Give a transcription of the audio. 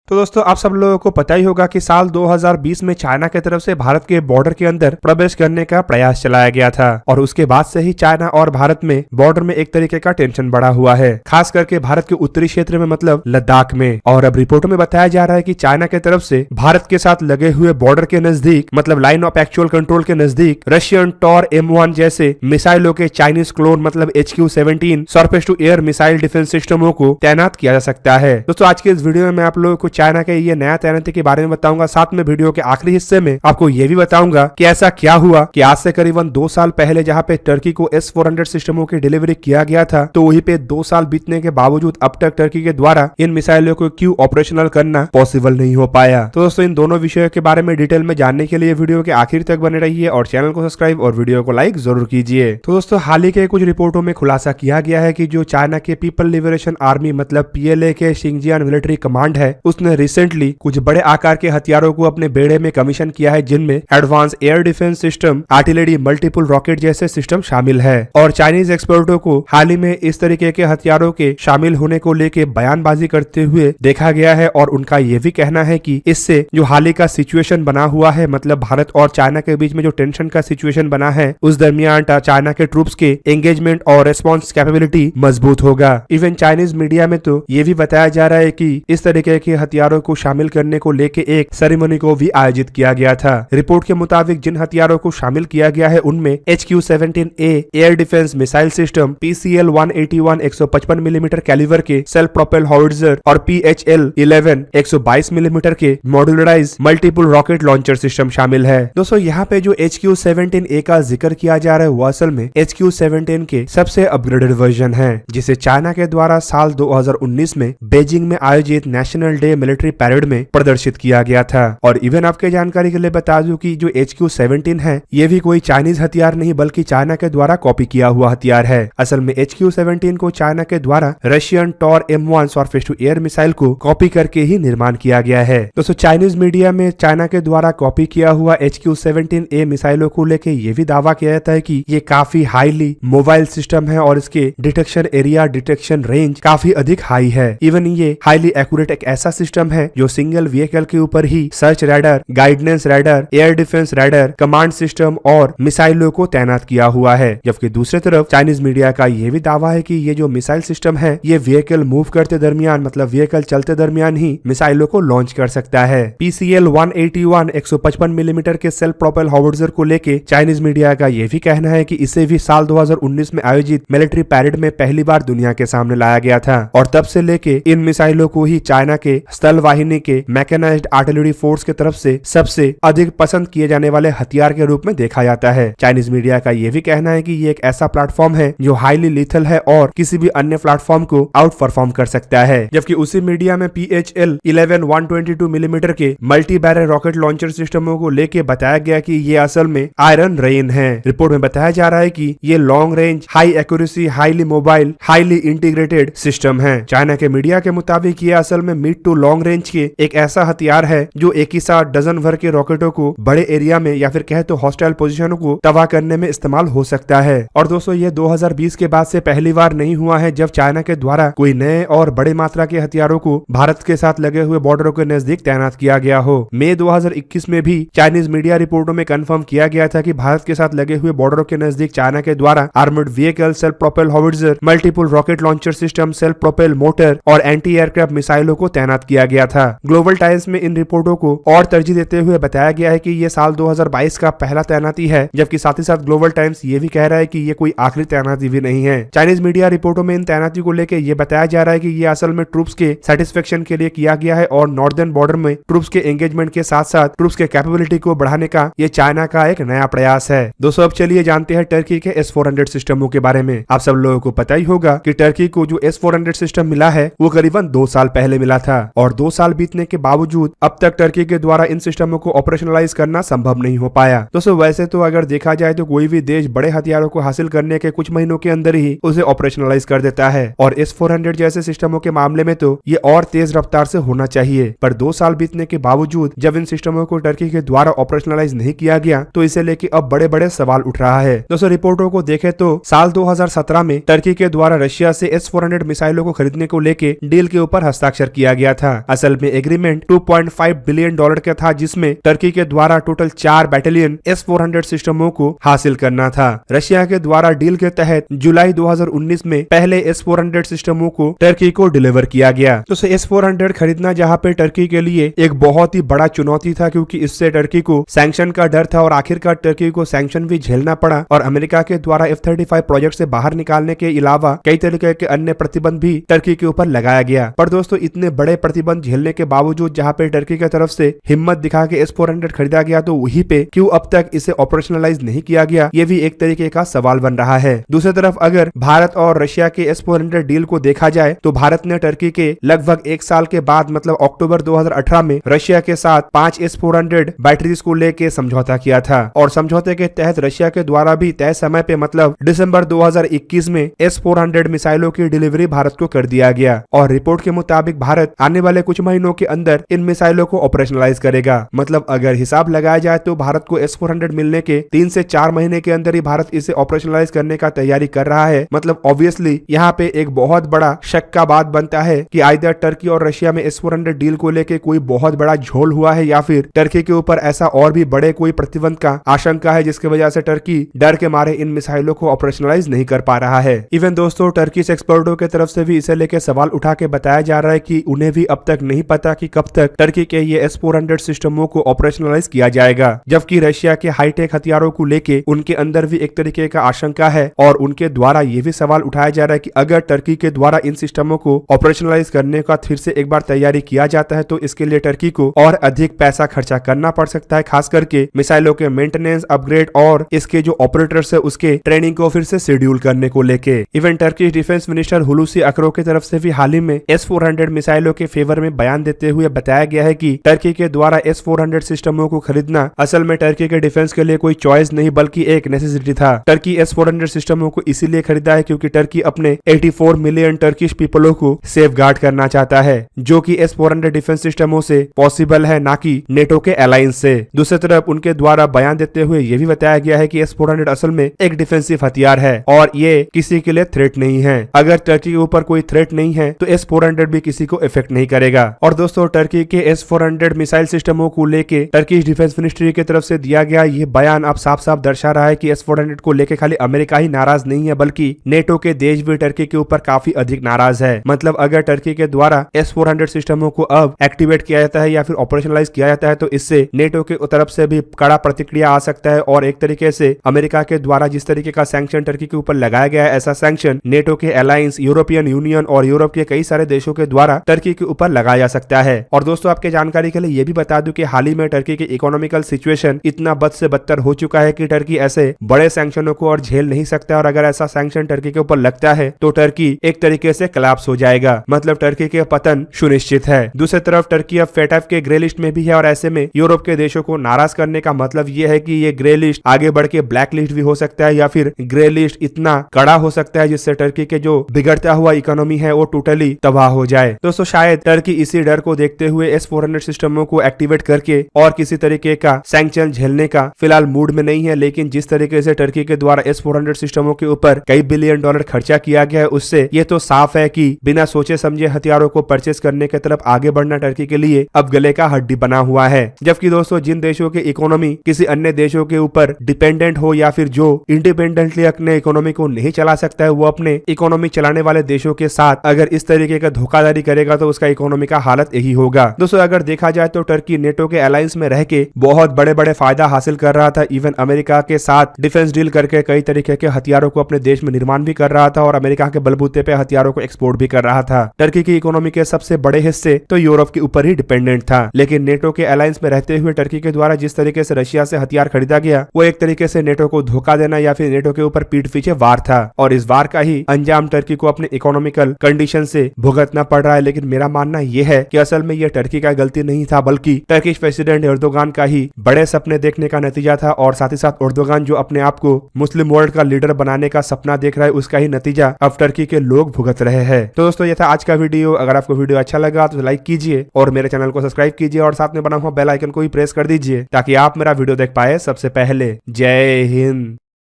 तो दोस्तों आप सब लोगों को पता ही होगा कि साल 2020 में चाइना की तरफ से भारत के बॉर्डर के अंदर प्रवेश करने का प्रयास चलाया गया था और उसके बाद से ही चाइना और भारत में बॉर्डर में एक तरीके का टेंशन बढ़ा हुआ है, खास करके भारत के उत्तरी क्षेत्र में मतलब लद्दाख में। और अब रिपोर्टों में बताया जा रहा है कि चाइना की तरफ से भारत के साथ लगे हुए बॉर्डर के नजदीक मतलब लाइन ऑफ एक्चुअल कंट्रोल के नजदीक रशियन टॉर M1 जैसे मिसाइलों के चाइनीज क्लोन मतलब HQ-17 surface to air missile defence सिस्टमों को तैनात किया जा सकता है। दोस्तों आज के इस वीडियो में मैं आप लोगों को चाइना के ये नया तैनाती के बारे में बताऊंगा, साथ में वीडियो के आखिरी हिस्से में आपको ये भी बताऊंगा कि ऐसा क्या हुआ कि आज से करीबन 2 साल पहले जहां पे टर्की को S-400 सिस्टमों की डिलीवरी किया गया था, तो वहीं पे 2 साल बीतने के बावजूद अब तक टर्की के द्वारा इन मिसाइलों को क्यों ऑपरेशनल करना पॉसिबल नहीं हो पाया। तो दोस्तों इन दोनों विषयों के बारे में डिटेल में जानने के लिए वीडियो के आखिर तक बने रहिए और चैनल को सब्सक्राइब और वीडियो को लाइक जरूर कीजिए। तो दोस्तों हाल ही के कुछ रिपोर्टों में खुलासा किया गया है कि जो चाइना के पीपल लिबरेशन आर्मी मतलब PLA के शिंगजियान मिलिट्री कमांड है, उसने रिसेंटली कुछ बड़े आकार के हथियारों को अपने बेड़े में कमीशन किया है, जिनमें advance air defence system, artillery, multiple rocket जैसे सिस्टम शामिल है। और चाइनीज एक्सपर्टों को हाल ही में इस तरीके के हथियारों के शामिल होने को लेकर बयानबाजी करते हुए देखा गया है और उनका यह भी कहना है कि इससे जो हाल ही का सिचुएशन बना हुआ है मतलब भारत और चाइना के बीच में जो टेंशन का सिचुएशन बना है, उस दरमियान चाइना के ट्रूप्स के एंगेजमेंट और रेस्पॉन्स कैपेबिलिटी मजबूत होगा। इवन चाइनीज मीडिया में तो ये भी बताया जा रहा है कि इस तरीके के हथियारों को शामिल करने को लेके एक सेरेमनी को भी आयोजित किया गया था। रिपोर्ट के मुताबिक जिन हथियारों को शामिल किया गया है उनमें HQ-17A air defence missile system, PCL-181 155 millimetre calibre के सेल्फ प्रोपेल हॉविट्जर और PHL-11 122 मिलीमीटर के modularise multiple rocket launcher system शामिल है। दोस्तों यहाँ पे जो HQ-17A का जिक्र किया जा रहा है वो असल में HQ-17 के सबसे अपग्रेडेड वर्जन है, जिसे चाइना के द्वारा साल 2019 में बीजिंग में आयोजित नेशनल डे मिलिट्री पैरेड में प्रदर्शित किया गया था। और इवन आपके जानकारी के लिए बता दूं कि जो HQ-17 है ये भी कोई चाइनीज हथियार नहीं बल्कि चाइना के द्वारा कॉपी किया हुआ हथियार है। असल में HQ-17 को चाइना के द्वारा Russian Tor M1 surface to air missile को कॉपी करके ही निर्माण किया गया है। दोस्तों चाइनीज मीडिया में चाइना के द्वारा कॉपी किया हुआ HQ-17A मिसाइलों को लेकर ये भी दावा किया जाता है कि ये काफी हाईली मोबाइल सिस्टम है और इसके डिटेक्शन एरिया, डिटेक्शन रेंज काफी अधिक हाई है। इवन ये हाईली एक्यूरेट एक ऐसा सिस्टम है जो सिंगल व्हीकल के ऊपर ही search radar, guidance radar, air defence radar, command system और मिसाइलों को तैनात किया हुआ है। जबकि दूसरी तरफ चाइनीज मीडिया का यह भी दावा है कि ये जो मिसाइल सिस्टम है ये व्हीकल मूव करते दरमियान मतलब व्हीकल चलते दरमियान ही मिसाइलों को लॉन्च कर सकता है। PCL-181 155 मिलीमीटर के सेल्फ प्रोपेल हॉविट्जर को लेके चाइनीज मीडिया का यह भी कहना है कि इसे भी साल 2019 में आयोजित मिलिट्री पैरेड में पहली बार दुनिया के सामने लाया गया था और तब से लेके इन मिसाइलों को ही चाइना के स्थल वाहिनी के मैकेनाइज्ड आर्टिलरी फोर्स की तरफ से सबसे अधिक पसंद किए जाने वाले हथियार के रूप में देखा जाता है। चाइनीज मीडिया का यह भी कहना है कि ये एक ऐसा प्लेटफॉर्म है जो हाईली लीथल है और किसी भी अन्य प्लेटफॉर्म को आउट परफॉर्म कर सकता है। जबकि उसी मीडिया में PHL-11 122 मिलीमीटर के मल्टी बैरल रॉकेट लॉन्चर सिस्टमों को लेके बताया गया कि ये असल में आयरन रेन है। रिपोर्ट में बताया जा रहा है कि ये long range, high accuracy, highly mobile, highly integrated system है। चाइना के मीडिया के मुताबिक ये असल में मिड टू लॉन्ग रेंज के एक ऐसा हथियार है जो एक ही साथ डजन भर के रॉकेटों को बड़े एरिया में या फिर कहे तो हॉस्टाइल पोजीशनों को तबाह करने में इस्तेमाल हो सकता है। और दोस्तों ये 2020 के बाद से पहली बार नहीं हुआ है जब चाइना के द्वारा कोई नए और बड़े मात्रा के हथियारों को भारत के साथ लगे हुए बॉर्डरों के नजदीक तैनात किया गया हो। मई 2021 में भी चाइनीज मीडिया रिपोर्टों में कंफर्म किया गया था कि भारत के साथ लगे हुए बॉर्डरों के नजदीक चाइना के द्वारा armoured vehicle, self propel howitzer, multiple rocket launcher system, self propel mortar और एंटी एयरक्राफ्ट मिसाइलों को तैनात किया गया था। ग्लोबल टाइम्स में इन रिपोर्टों को और तरजीह देते हुए बताया गया है कि ये साल 2022 का पहला तैनाती है, जबकि साथ ही साथ ग्लोबल टाइम्स ये भी कह रहा है कि ये कोई आखिरी तैनाती भी नहीं है। चाइनीज मीडिया रिपोर्टों में इन तैनाती को लेकर ये बताया जा रहा है कि ये असल में ट्रूप्स के सेटिस्फेक्शन के लिए किया गया है और नॉर्दर्न बॉर्डर में ट्रूप्स के एंगेजमेंट के साथ साथ ट्रूप्स के कैपेबिलिटी को बढ़ाने का ये चाइना का एक नया प्रयास है। दोस्तों अब चलिए जानते हैं टर्की के S-400 सिस्टमों के बारे में। आप सब लोगों को पता ही होगा कि टर्की को जो S-400 सिस्टम मिला है वो करीबन 2 साल पहले मिला था और 2 साल बीतने के बावजूद अब तक टर्की के द्वारा इन सिस्टमों को ऑपरेशनलाइज करना संभव नहीं हो पाया। दोस्तों वैसे तो अगर देखा जाए तो कोई भी देश बड़े हथियारों को हासिल करने के कुछ महीनों के अंदर ही उसे ऑपरेशनलाइज कर देता है और S-400 जैसे सिस्टमों के मामले में तो ये और तेज रफ्तार से होना चाहिए, पर 2 साल बीतने के बावजूद जब इन सिस्टमों को टर्की के द्वारा ऑपरेशनलाइज नहीं किया गया तो इसे लेके अब बड़े बड़े सवाल उठ रहा है। दोस्तों रिपोर्टों को देखें तो साल 2017 में टर्की के द्वारा रशिया से S-400 मिसाइलों को खरीदने को लेके डील के ऊपर हस्ताक्षर किया गया था असल में एग्रीमेंट 2.5 बिलियन डॉलर का था, जिसमें टर्की के द्वारा टोटल 4 बैटालियन S-400 सिस्टमों को हासिल करना था। रशिया के द्वारा डील के तहत जुलाई 2019 में पहले S-400 सिस्टमों को टर्की को डिलीवर किया गया। तो S-400 खरीदना जहाँ पे टर्की के लिए एक बहुत ही बड़ा चुनौती था, क्योंकि इससे टर्की को सैंक्शन का डर था और आखिरकार टर्की को सैंक्शन भी झेलना पड़ा और अमेरिका के द्वारा F-35 प्रोजेक्ट से बाहर निकालने के अलावा कई तरीके के अन्य प्रतिबंध भी टर्की के ऊपर लगाया गया। पर दोस्तों, इतने बड़े प्रतिबंध झेलने के बावजूद जहाँ पे टर्की की तरफ से हिम्मत दिखा के S-400 खरीदा गया, तो वहीं पे क्यों अब तक इसे ऑपरेशनलाइज नहीं किया गया, ये भी एक तरीके का सवाल बन रहा है। दूसरी तरफ अगर भारत और रशिया के S-400 डील को देखा जाए तो भारत ने टर्की के लगभग एक साल के बाद मतलब अक्टूबर 2018 में रशिया के साथ 5 S-400 बैटरीज को लेके समझौता किया था और समझौते के तहत रशिया के द्वारा भी तय समय पे मतलब दिसंबर 2021 में S-400 मिसाइलों की डिलीवरी भारत को कर दिया गया और रिपोर्ट के मुताबिक भारत आने वाले कुछ महीनों के अंदर इन मिसाइलों को ऑपरेशनलाइज करेगा। मतलब अगर हिसाब लगाया जाए तो भारत को S-400 मिलने के 3 से 4 महीने के अंदर ही भारत इसे ऑपरेशनलाइज करने का तैयारी कर रहा है। मतलब ऑब्वियसली यहाँ पे एक बहुत बड़ा शक का बात बनता है कि आइदर टर्की और रशिया में S-400 डील को लेके कोई बहुत बड़ा झोल हुआ है या फिर टर्की के ऊपर ऐसा और भी बड़े कोई प्रतिबंध का आशंका है, जिसकी वजह से टर्की डर के मारे इन मिसाइलों को ऑपरेशनलाइज नहीं कर पा रहा है। इवन दोस्तों, टर्की एक्सपर्टों की तरफ से भी इसे लेके सवाल उठा के बताया जा रहा है कि उन्हें भी अब तक नहीं पता कि कब तक टर्की के ये S-400 सिस्टमों को ऑपरेशनलाइज किया जाएगा, जबकि रशिया के हाईटेक हथियारों को लेके उनके अंदर भी एक तरीके का आशंका है और उनके द्वारा ये भी सवाल उठाया जा रहा है कि अगर टर्की के द्वारा इन सिस्टमों को ऑपरेशनलाइज करने का फिर से एक बार तैयारी किया जाता है तो इसके लिए टर्की को और अधिक पैसा खर्चा करना पड़ सकता है, खास करके मिसाइलों के मेंटेनेंस, अपग्रेड और इसके जो ऑपरेटर्स है उसके ट्रेनिंग को फिर से शेड्यूल करने को लेके। इवन टर्की डिफेंस मिनिस्टर हुलूसी अकरो की तरफ से भी हाल ही में S-400 मिसाइलों के फेवर में बयान देते हुए बताया गया है कि टर्की के द्वारा S-400 सिस्टमों को खरीदना असल में टर्की के डिफेंस के लिए कोई चॉइस नहीं बल्कि एक नेसेसिटी था। टर्की S-400 सिस्टमों को इसीलिए खरीदा है क्योंकि टर्की अपने 84 मिलियन टर्किश पीपलों को सेफगार्ड करना चाहता है, जो कि S-400 डिफेंस सिस्टमों से पॉसिबल है, ना कि नेटो के अलायंस से। दूसरी तरफ उनके द्वारा बयान देते हुए यह भी बताया गया है कि S-400 असल में एक डिफेंसिव हथियार है और ये किसी के लिए थ्रेट नहीं है। अगर टर्की के ऊपर कोई थ्रेट नहीं है तो S-400 भी किसी को इफेक्ट नहीं करेगा। और दोस्तों, टर्की के S-400 मिसाइल सिस्टमों को लेके टर्की डिफेंस मिनिस्ट्री की तरफ से दिया गया ये बयान अब साफ साफ दर्शा रहा है कि S-400 को लेके खाली अमेरिका ही नाराज नहीं है बल्कि नेटो के देश भी टर्की के ऊपर काफी अधिक नाराज है। मतलब अगर टर्की के द्वारा S-400 सिस्टमों को अब एक्टिवेट किया जाता है या फिर ऑपरेशनलाइज किया जाता है तो इससे नेटो के तरफ से भी कड़ा प्रतिक्रिया आ सकता है और एक तरीके से अमेरिका के द्वारा जिस तरीके का सैंक्शन टर्की के ऊपर लगाया गया है, ऐसा सैंक्शन नेटो के अलायंस, यूरोपियन यूनियन और यूरोप के कई सारे देशों के द्वारा टर्की के ऊपर लगाया जा सकता है। और दोस्तों, आपके जानकारी के लिए ये भी बता दूं कि हाल ही में टर्की की इकोनॉमिकल सिचुएशन इतना बद से बदतर हो चुका है कि टर्की ऐसे बड़े सैंक्शनों को और झेल नहीं सकता और अगर ऐसा सैंक्शन टर्की के ऊपर लगता है तो टर्की एक तरीके से कोलैप्स हो जाएगा। मतलब टर्की के पतन सुनिश्चित है। दूसरी तरफ टर्की अब FATF के ग्रे लिस्ट में भी है और ऐसे में यूरोप के देशों को नाराज करने का मतलब ये है कि ये ग्रे लिस्ट आगे बढ़ के ब्लैक लिस्ट भी हो सकता है या फिर ग्रे लिस्ट इतना कड़ा हो सकता है जिससे टर्की के जो बिगड़ता हुआ इकोनॉमी है वो टोटली तबाह हो जाए। दोस्तों, शायद टर्की इसी डर को देखते हुए S-400 सिस्टमों को एक्टिवेट करके और किसी तरीके का सैंक्शन झेलने का फिलहाल मूड में नहीं है, लेकिन जिस तरीके से टर्की के द्वारा S-400 सिस्टमों के ऊपर कई बिलियन डॉलर खर्चा किया गया है उससे ये तो साफ है कि बिना सोचे समझे हथियारों को परचेस करने की तरफ आगे बढ़ना टर्की के लिए अब गले का हड्डी बना हुआ है। जबकि दोस्तों, जिन देशों की इकोनॉमी किसी अन्य देशों के ऊपर डिपेंडेंट हो या फिर जो इंडिपेंडेंटली अपने इकोनॉमी को नहीं चला सकता है वो अपने इकोनॉमी चलाने वाले देशों के साथ अगर इस तरीके का धोखाधड़ी करेगा तो उसका इकोनॉमी का हालत यही होगा। दोस्तों, अगर देखा जाए तो टर्की नेटो के अलायंस में रह के बहुत बड़े बड़े फायदा हासिल कर रहा था। इवन अमेरिका के साथ डिफेंस डील करके कई तरीके के हथियारों को अपने देश में निर्माण भी कर रहा था और अमेरिका के बलबूते पे हथियारों को एक्सपोर्ट भी कर रहा था। टर्की की इकोनॉमी के सबसे बड़े हिस्से तो यूरोप के ऊपर ही डिपेंडेंट था, लेकिन नेटो के अलायंस में रहते हुए टर्की के द्वारा जिस तरीके से रशिया से हथियार खरीदा गया वो एक तरीके से नेटो को धोखा देना या फिर नेटो के ऊपर पीठ पीछे वार था और इस वार का ही अंजाम टर्की को अपने इकोनॉमिकल कंडीशन से भुगतना पड़ रहा है। लेकिन मेरा मानना यह है कि असल में यह टर्की का गलती नहीं था बल्कि टर्किश प्रेसिडेंट एर्दोगान का ही बड़े सपने देखने का नतीजा था और साथ ही साथ एर्दोगान जो अपने आप को मुस्लिम वर्ल्ड का लीडर बनाने का सपना देख रहा है उसका ही नतीजा अब टर्की के लोग भुगत रहे हैं। तो दोस्तों, ये था आज का वीडियो। अगर आपको वीडियो अच्छा लगा तो लाइक कीजिए और मेरे चैनल को सब्सक्राइब कीजिए और साथ में बना हुआ बेल आइकन को भी प्रेस कर दीजिए ताकि आप मेरा वीडियो देख पाए सबसे पहले। जय हिंद।